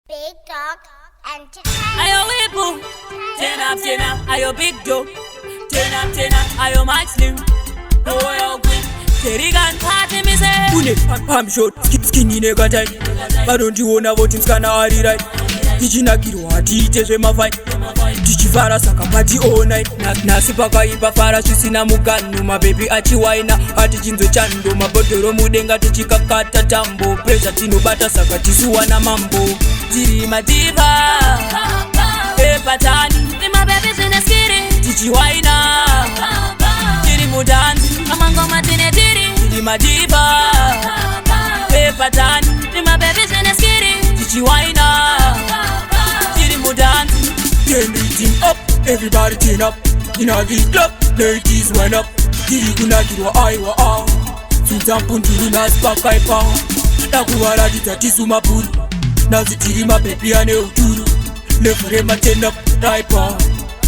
Big Dogg and Chatezvi. Ayo Whipple, turn up, ayo Bigg Dog, turn up, ayo Mike Slim, Royal Queen, Tiri Gunz party me say. Une pump short, skinny nigga tight. But don't you wanna vote him scanner ari right? Tichinakirwa Chatezvi mafai. Tichifara saka party all night. Nasi pakaipa fara svisina muganu. Mababy achiwaina ati chinzo chando. Mabhodhoro mudenga tichikakata tambo. Pressure tinobata saka tisuwana mambo. Tiri Diva, patani. With my babies in the city, Tichiwaina, Tiri mudanzi, amangoma tine Tiri. Tiri Diva, patani. With my babies in the city, Tichiwaina, Tiri mudanzi. Turn Riddim up, everybody turn up. In the club, ladies went up. Tiri kunakirwa aiwa ah. Sintampunturu nasipakaipa. Takuwaradidza tisu mapuri. Nazi tiri mapepi ane uturu. Lefurema turn up, raipa.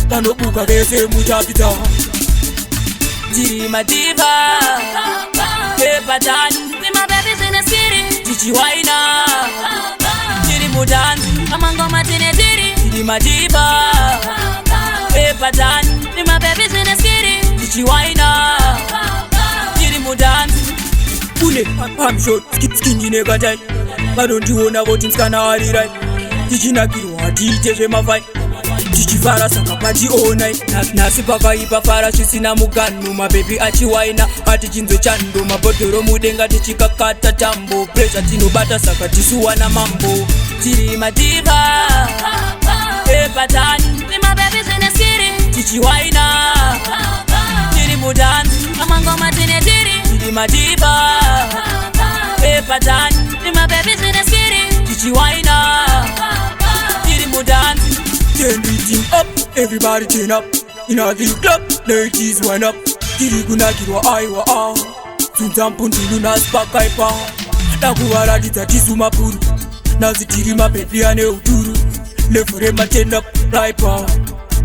Panobuka vese muchapita. Tiri Diva, patani. With my babies in the city, Tichiwaina, Tiri mudanzi, amangoma tine Tiri. Tiri Diva, patani. With my babies in the city, Tichiwaina, Tiri mudanzi. Une pump short, skinny nigga tight. But don't you wanna vote him scanner ari right? Tichinakirwa Chatezvi mafai. Tichifara saka party all night. Nasi pakaipa fara svisina muganu. Mababy achiwaina ati chinzo chando. Mabhodhoro mudenga tichikakata tambo. Pressure tinobata saka tisuwana mambo. Tiri Diva, patani. With my babies in the city, Tichiwaina, Tiri mudanzi, amangoma tine Tiri. Tiri Diva, patani. With my babies in the city, Tichiwaina, Tiri mudanzi. Turn Riddim up, everybody turn up. In the club, ladies went up. Tiri kunakirwa aiwa ah. Sintampunturu nasipakaipa. Takuwaradidza tisu mapuri. Nazi tiri mapepi ane uturu. Lefurema turn up, raipa.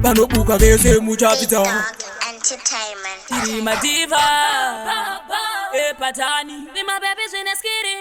Panobuka vese muchapita. Big Dogg Entertainment. Tiri Diva, patani. With my babies in the city.